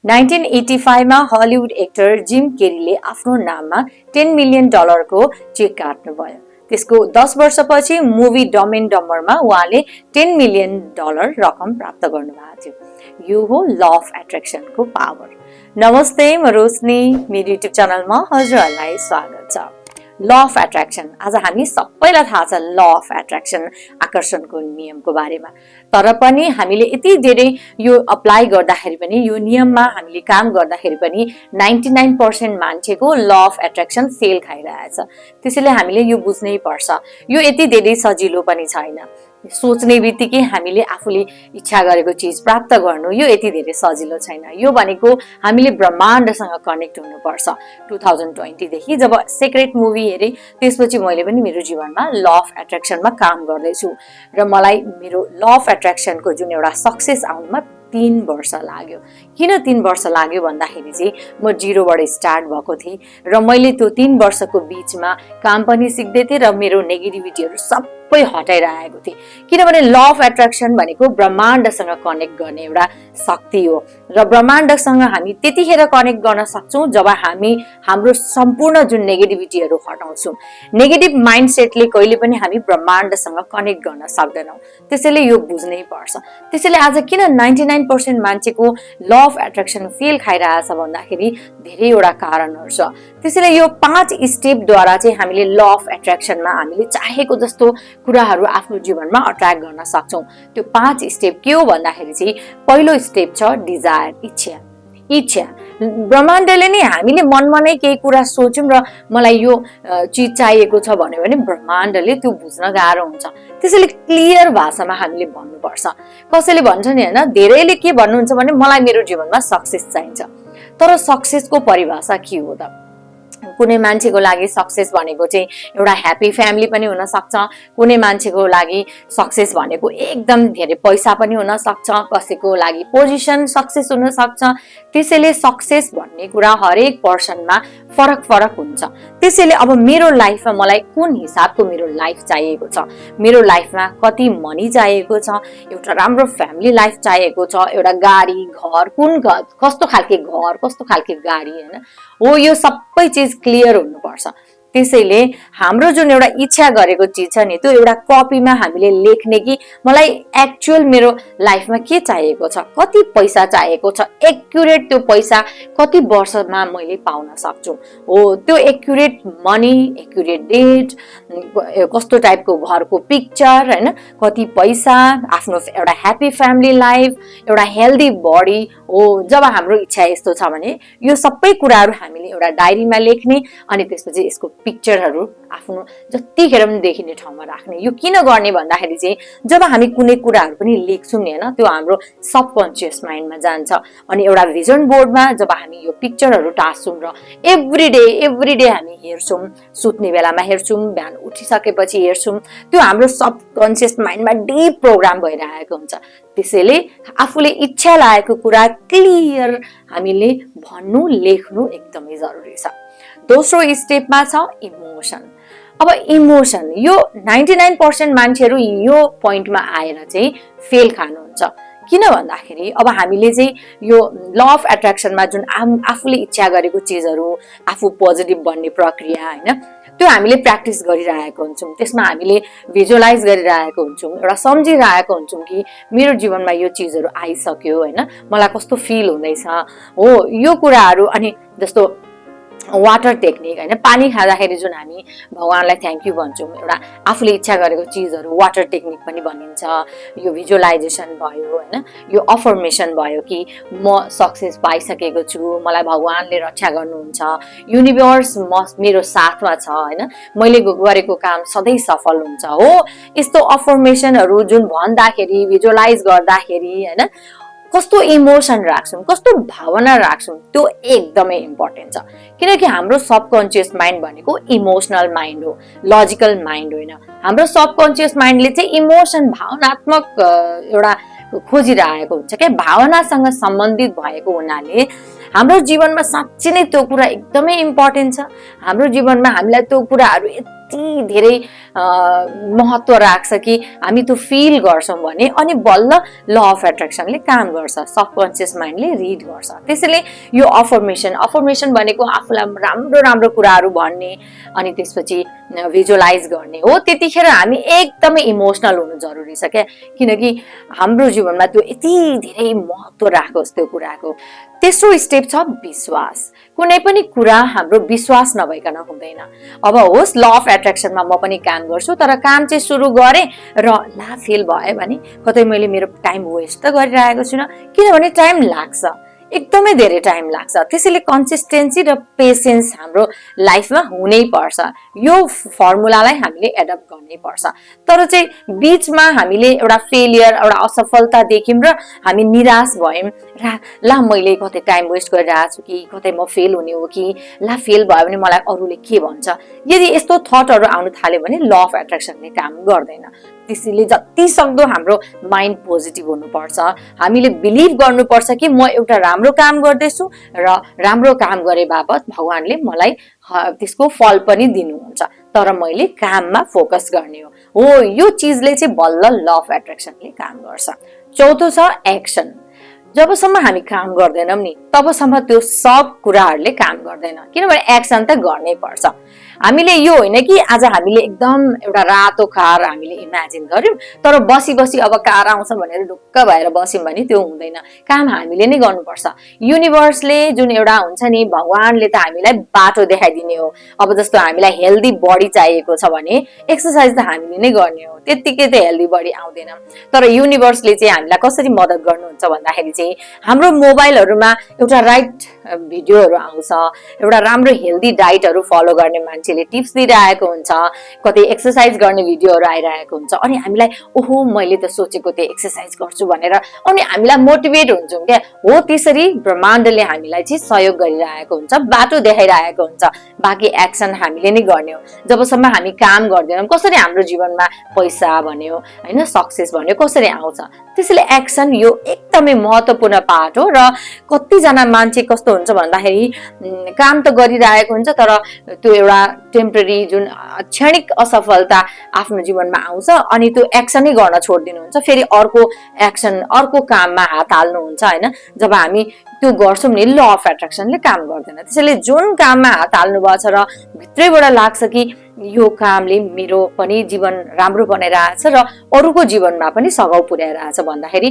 1985 मा Hollywood actor gym केरीले आफ्नो नाममा $10 मिलियन को चेक काट्नुभयो। त्यसको 10 वर्षपछि मुभी डम एन्ड डम्बरमा उहाँले $10 मिलियन रकम प्राप्त गर्नुभएको थियो। यो हो ल अफ एट्र्याक्सनको पावर। नमस्ते, म रोशनी, मेरो युट्युब च्यानलमा हजुरहरूलाई स्वागत छ। ल अफ एट्र्याक्सन, आज हामी सबैलाई थाहा छ ल अफ एट्र्याक्सन, आकर्षणको नियमको बारेमा। तर पनि हामीले यति धेरै यो अप्लाई गर्दाखेरि पनि, यो नियममा हामीले काम गर्दाखेरि पनि 99% मान्छेको ल अफ एट्र्याक्सन फेल खाइरहेछ। त्यसैले हामीले यो बुझ्नै पर्छ। यो यति धेरै सजिलो पनि छैन। सोच्ने बित्तिकै हामीले आफूले इच्छा गरेको चिज प्राप्त गर्नु यो यति धेरै सजिलो छैन। यो भनेको हामीले ब्रह्माण्डसँग कनेक्ट हुनुपर्छ। 2020 देखि जब सेक्रेट मुभी हेरेँ, त्यसपछि मैले पनि मेरो जीवनमा ल अफ एट्र्याक्सनमा काम गर्दैछु र मलाई मेरो ल अफ एट्र्याक्सनको जुन एउटा सक्सेस आउनुमा 3 वर्ष लाग्यो। किन 3 वर्ष लाग्यो भन्दाखेरि चाहिँ म 0 बाट स्टार्ट भएको थिएँ र मैले त्यो 3 वर्षको बीचमा काम पनि सिक्दै थिएँ र मेरो नेगेटिभिटीहरू सबै हटाइरहेको थिएँ। किनभने ल अफ एट्र्याक्सन भनेको ब्रह्माण्डसँग कनेक्ट गर्ने एउटा शक्ति हो र ब्रह्माण्डसँग हामी त्यतिखेर कनेक्ट गर्न सक्छौँ जब हामी हाम्रो सम्पूर्ण जुन नेगेटिभिटीहरू हटाउँछौँ। नेगेटिभ माइन्डसेटले कहिले पनि हामी ब्रह्माण्डसँग कनेक्ट गर्न सक्दैनौँ। त्यसैले यो बुझ्नै पर्छ। त्यसैले आज किन 99% मान्छेको ल अफ एट्र्याक्सन फेल खाइरहेछ भन्दाखेरि धेरैवटा कारणहरू छ। त्यसैले यो 5 स्टेपद्वारा चाहिँ हामीले ल अफ एट्र्याक्सनमा हामीले चाहेको जस्तो कुराहरू आफ्नो जीवनमा अट्र्याक्ट गर्न सक्छौँ। त्यो 5 स्टेप के हो भन्दाखेरि चाहिँ पहिलो स्टेप छ डिजायर, इच्छा। ब्रह्माण्डले नै हामीले मनमा नै केही कुरा सोच्यौँ र मलाई यो चिज चाहिएको छ भन्यो भने ब्रह्माण्डले त्यो बुझ्न गाह्रो हुन्छ। त्यसैले क्लियर भाषामा हामीले भन्नुपर्छ। कसैले भन्छ नि हैन, धेरैले के भन्नुहुन्छ भने मलाई मेरो जीवनमा सक्सेस चाहिन्छ। तर सक्सेसको परिभाषा के हो त? कुनै मान्छेको लागि सक्सेस भनेको चाहिँ एउटा ह्याप्पी फ्यामिली पनि हुन सक्छ। कुनै मान्छेको लागि सक्सेस भनेको एकदम धेरै पैसा पनि हुन सक्छ। कसैको लागि पोजिसन सक्सेस हुन सक्छ। त्यसैले सक्सेस भन्ने कुरा हरेक पर्सनमा फरक फरक हुन्छ। त्यसैले अब मेरो लाइफमा मलाई कुन हिसाबको मेरो लाइफ चाहिएको छ, मेरो लाइफमा कति मनी चाहिएको छ, एउटा राम्रो फ्यामिली लाइफ चाहिएको छ, एउटा गाडी, घर, कस्तो खालके घर, कस्तो खालके गाडी, हैन हो, यो सबै चिज क्लियर हुनुपर्छ। त्यसैले हाम्रो जुन एउटा इच्छा गरेको चिज छ नि, त्यो एउटा कपीमा हामीले लेख्ने कि मलाई एक्चुअल मेरो लाइफमा के चाहिएको छ, कति पैसा चाहिएको छ, एक्युरेट त्यो पैसा कति वर्षमा मैले पाउन सक्छु हो, त्यो एक्युरेट मनी, एक्युरेट डेट, कस्तो टाइपको घरको पिक्चर, हैन, कति पैसा, आफ्नो एउटा ह्याप्पी फ्यामिली लाइफ, एउटा हेल्दी बडी हो। जब हाम्रो इच्छा यस्तो छ भने यो सबै कुराहरू हामीले एउटा डायरीमा लेख्ने अनि त्यसपछि यसको पिक्चरहरू आफ्नो जतिखेर पनि देखिने ठाउँमा राख्ने। यो किन गर्ने भन्दाखेरि चाहिँ जब हामी कुनै कुराहरू पनि लेख्छौँ नि हैन, त्यो हाम्रो सबकन्सियस माइन्डमा जान्छ अनि एउटा भिजन बोर्डमा जब हामी यो पिक्चरहरू टाँस्छौँ र एभ्री डे हामी हेर्छौँ, सुत्ने बेलामा हेर्छौँ, बिहान उठिसकेपछि हेर्छौँ, त्यो हाम्रो सबकन्सियस माइन्डमा डिप प्रोग्राम भइरहेको हुन्छ। त्यसैले आफूले इच्छा लागेको कुरा क्लियर हामीले भन्नु, लेख्नु एकदमै जरुरी छ। दोस्रो स्टेपमा छ इमोसन। अब इमोसन, यो 99% मान्छेहरू यो पोइन्टमा आएर चाहिँ फेल खानुहुन्छ। किन भन्दाखेरि अब हामीले चाहिँ यो ल अफ एट्र्याक्सनमा जुन आफूले इच्छा गरेको चिजहरू, आफू पोजिटिभ बन्ने प्रक्रिया, हैन, त्यो हामीले प्र्याक्टिस गरिरहेको हुन्छौँ। त्यसमा हामीले भिजुअलाइज गरिरहेको हुन्छौँ, एउटा सम्झिरहेको हुन्छौँ कि मेरो जीवनमा यो चिजहरू आइसक्यो, हैन, मलाई कस्तो फिल हुँदैछ हो, यो कुराहरू। अनि जस्तो वाटर टेक्निक, हैन, पानी खाँदाखेरि जुन हामी भगवानलाई थ्याङ्क यू भन्छौँ, एउटा आफूले इच्छा गरेको चिजहरू वाटर टेक्निक पनि भनिन्छ। यो भिजुअलाइजेसन भयो, हैन, यो अफर्मेसन भयो कि म सक्सेस पाइसकेको छु, मलाई भगवानले रक्षा गर्नुहुन्छ, युनिभर्स मेरो साथमा छ, हैन, मैले गरेको काम सधैँ सफल हुन्छ हो। यस्तो अफर्मेसनहरू जुन भन्दाखेरि, भिजुअलाइज गर्दाखेरि, हैन, कस्तो इमोसन राख्छौँ, कस्तो भावना राख्छौँ, त्यो एकदमै इम्पोर्टेन्ट छ। किनकि हाम्रो सबकन्सियस माइन्ड भनेको इमोसनल माइन्ड हो, लजिकल माइन्ड होइन। हाम्रो सबकन्सियस माइन्डले चाहिँ इमोसन, भावनात्मक एउटा खोजिरहेको हुन्छ क्या, भावनासँग सम्बन्धित भएको हुनाले हाम्रो जीवनमा साँच्चै नै त्यो कुरा एकदमै इम्पोर्टेन्ट छ। हाम्रो जीवनमा हामीलाई त्यो कुराहरू यति धेरै महत्त्व राख्छ कि हामी त्यो फिल गर्छौँ भने अनि बल्ल ल अफ एट्र्याक्सनले काम गर्छ, सबकन्सियस माइन्डले रिड गर्छ। त्यसैले यो अफर्मेसन भनेको आफूलाई राम्रो राम्रो कुराहरू भन्ने अनि त्यसपछि भिजुअलाइज गर्ने हो। त्यतिखेर हामी एकदमै इमोसनल हुनु जरुरी छ क्या, किनकि हाम्रो जीवनमा त्यो यति धेरै महत्त्व राखोस् त्यो कुराको। तेस्रो स्टेप छ विश्वास। कुनै पनि कुरा हाम्रो विश्वास नभइकन हुँदैन। अब होस् ल अफ एट्र्याक्सनमा म पनि काम गर्छु, तर काम चाहिँ सुरु गरेँ र ला फेल भयो भने कतै मैले मेरो टाइम वेस्ट त गरिरहेको छुइनँ, किनभने टाइम लाग्छ, एकदमै धेरै टाइम लाग्छ। त्यसैले कन्सिस्टेन्सी र पेसेन्स हाम्रो लाइफमा हुनै पर्छ। यो फर्मुलालाई हामीले एडप्ट गर्नै पर्छ। तर चाहिँ बीचमा हामीले एउटा फेलियर, एउटा असफलता देख्यौँ र हामी निराश भयौँ, ला मैले कतै टाइम वेस्ट गरिरहेको छु कि कतै म फेल हुने हो कि, ला फेल भयो भने मलाई अरूले के भन्छ, यदि यस्तो थटहरू आउनु थाल्यो भने ल अफ एट्र्याक्सनले काम गर्दैन। त्यसैले जति सक्दो हाम्रो माइन्ड पोजिटिभ हुनुपर्छ। हामीले बिलिभ गर्नुपर्छ कि म एउटा राम्रो काम गर्दैछु र राम्रो काम गरे बापत भगवानले मलाई त्यसको फल पनि दिनुहुन्छ, तर मैले काममा फोकस गर्ने हो। यो चिजले चाहिँ बल्ल ल अफ एट्र्याक्सनले काम गर्छ। चौथो छ एक्सन। जबसम्म हामी काम गर्दैनौँ नि तबसम्म त्यो सब कुराहरूले काम गर्दैन, किनभने एक्सन त गर्नै पर्छ। हामीले यो होइन कि आज हामीले एकदम एउटा रातो कार हामीले इमेजिन गर्यौँ, तर बसी बसी अब कार आउँछ भनेर ढुक्क भएर बस्यौँ भने त्यो हुँदैन। काम हामीले नै गर्नुपर्छ। युनिभर्सले जुन एउटा हुन्छ नि, भगवानले त हामीलाई बाटो देखाइदिने हो। अब जस्तो हामीलाई हेल्दी बडी चाहिएको छ भने एक्सर्साइज त हामीले नै गर्ने हो, त्यत्तिकै त हेल्दी बडी आउँदैन। तर युनिभर्सले चाहिँ हामीलाई कसरी मद्दत गर्नुहुन्छ भन्दाखेरि चाहिँ हाम्रो मोबाइलहरूमा एउटा राइट भिडियोहरू आउँछ, एउटा राम्रो हेल्दी डाइटहरू फलो गर्ने मान्छेले टिप्स दिइरहेको हुन्छ, कतै एक्सर्साइज गर्ने भिडियोहरू आइरहेको हुन्छ, अनि हामीलाई ओहो मैले त सोचेको थिएँ एक्सर्साइज गर्छु भनेर अनि हामीलाई मोटिभेट हुन्छौँ क्या। हो त्यसरी ब्रह्माण्डले हामीलाई चाहिँ सहयोग गरिरहेको हुन्छ, बाटो देखाइरहेको हुन्छ। बाँकी एक्सन हामीले नै गर्ने हो। जबसम्म हामी काम गर्दैनौँ कसरी हाम्रो जीवनमा पैसा भन्यो होइन, सक्सेस भन्यो कसरी आउँछ। त्यसैले एक्सन यो एकदमै महत्त्वपूर्ण पार्ट हो। र कतिजना मान्छे कस्तो हुन्छ भन्दाखेरि काम त गरिरहेको हुन्छ, तर त्यो एउटा टेम्पररी जुन क्षणिक असफलता आफ्नो जीवनमा आउँछ अनि त्यो एक्सनै गर्न छोडिदिनुहुन्छ, फेरि अर्को एक्सन अर्को काममा हात हाल्नुहुन्छ होइन। जब हामी त्यो गर्छौँ नि ल अफ एट्र्याक्सनले काम गर्दैन। त्यसैले जुन काममा हात हाल्नुभएको छ र भित्रैबाट लाग्छ कि यो कामले मेरो पनि जीवन राम्रो बनाइरहेछ र अरूको जीवनमा पनि सघाउ पुर्याइरहेछ भन्दाखेरि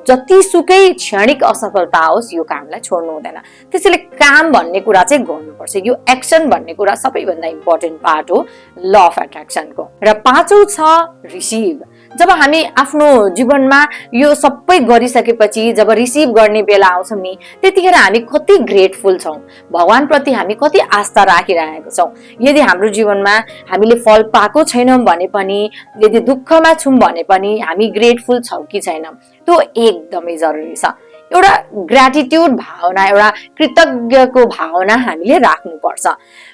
जतिसुकै क्षणिक असफलता आओस् यो कामलाई छोड्नु हुँदैन। त्यसैले काम भन्ने कुरा चाहिँ गर्नुपर्छ। यो एक्सन भन्ने कुरा सबैभन्दा इम्पोर्टेन्ट पार्ट हो ल अफ एट्र्याक्सनको। र पाँचौं छ रिसिभ। जब हामी आफ्नो जीवनमा यो सबै गरिसकेपछि जब रिसिभ गर्ने बेला आउँछौँ नि त्यतिखेर हामी कति ग्रेटफुल छौँ, भगवानप्रति हामी कति आस्था राखिरहेको छौँ। यदि हाम्रो जीवनमा हामीले फल पाएको छैनौँ भने पनि, यदि दुःखमा छौँ भने पनि हामी ग्रेटफुल छौँ कि छैनौँ त्यो एकदमै जरुरी छ। एउटा ग्रेटिट्युड भावना, एउटा कृतज्ञको भावना हामीले राख्नुपर्छ।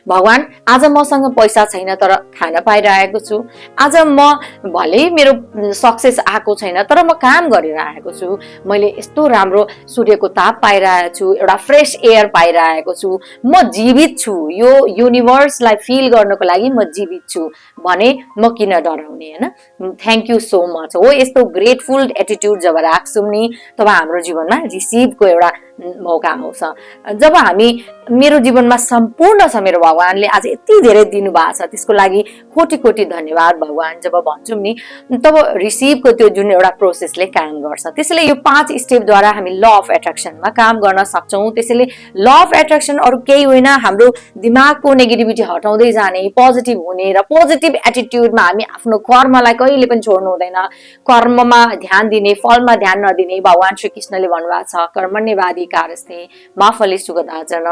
भगवान आज मसँग पैसा छैन तर खान पाइरहेको छु, आज म भले मेरो सक्सेस आएको छैन तर म काम गरिरहेको छु, मैले यस्तो राम्रो सूर्यको ताप पाइरहेको छु, एउटा फ्रेस एयर पाइरहेको छु, म जीवित छु, यो युनिभर्सलाई फिल गर्नको लागि म जीवित छु भने म किन डराउने होइन। थ्याङ्क यू सो मच हो। यस्तो ग्रेटफुल एटिट्युड जब राख्छौँ नि तब हाम्रो जीवनमा रिसिभको एउटा मौका आउँछ। जब हामी मेरो जीवनमा सम्पूर्ण छ, मेरो भगवानले आज यति धेरै दिनुभएको छ त्यसको लागि कोटी कोटी धन्यवाद भगवान जब भन्छौँ नि तब रिसिभको त्यो जुन एउटा प्रोसेसले काम गर्छ। त्यसैले यो 5 स्टेपद्वारा हामी ल अफ एट्र्याक्सनमा काम गर्न सक्छौँ। त्यसैले ल अफ एट्र्याक्सन अरू केही होइन, हाम्रो दिमागको नेगेटिभिटी हटाउँदै जाने, पोजिटिभ हुने र पोजिटिभ एटिट्युडमा हामी आफ्नो कर्मलाई कहिले पनि छोड्नु हुँदैन। कर्ममा ध्यान दिने, फलमा ध्यान नदिने। भगवान श्री कृष्णले भन्नुभएको छ कर्मण्यवादी कारस्ते मा फलेषु कदाचन।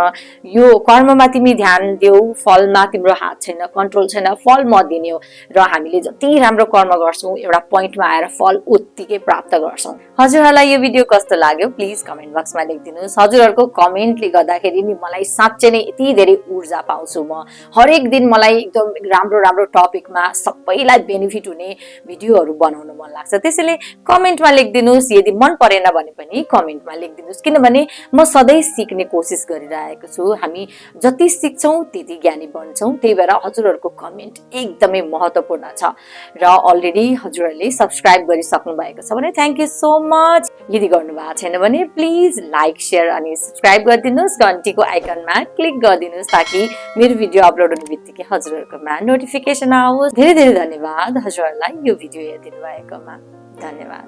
यो कर्ममा तिमी ध्यान देऊ, फलमा तिम्रो हात छैन, कन्ट्रोल छैन, फल म दिने हो। र हामीले जति राम्रो कर्म गर्छौँ एउटा पोइन्टमा आएर फल उत्तिकै प्राप्त गर्छौँ। हजुरहरूलाई यो भिडियो कस्तो लाग्यो प्लिज कमेन्ट बक्समा लेखिदिनुहोस्। हजुरहरूको कमेन्टले गर्दाखेरि नि मलाई साँच्चै नै यति धेरै ऊर्जा पाउँछु म। हरेक दिन मलाई एकदम राम्रो राम्रो टपिकमा सबैलाई बेनिफिट हुने भिडियोहरू बनाउन मन लाग्छ। त्यसैले कमेन्टमा लेखिदिनुहोस्। यदि मन परेन भने पनि कमेन्टमा लेखिदिनुहोस्, किनभने किनभने म सधैँ सिक्ने कोसिस गरिरहेको छु। हामी जति सिक्छौँ त्यति ज्ञानी बन्छौँ। त्यही भएर हजुरहरूको कमेन्ट एकदमै महत्त्वपूर्ण छ र अलरेडी हजुरहरूले सब्स्क्राइब गरिसक्नु भएको छ भने थ्याङ्क यू सो मच। यदि गर्नुभएको छैन भने प्लिज लाइक शेयर अनि सब्स्क्राइब गरिदिनुहोस्, घन्टीको आइकनमा क्लिक गरिदिनुहोस् ताकि मेरो भिडियो अपलोड हुने बित्तिकै हजुरहरूकोमा नोटिफिकेसन आओस्। धेरै धेरै धन्यवाद हजुरहरूलाई यो भिडियो हेरिदिनु भएकोमा। धन्यवाद।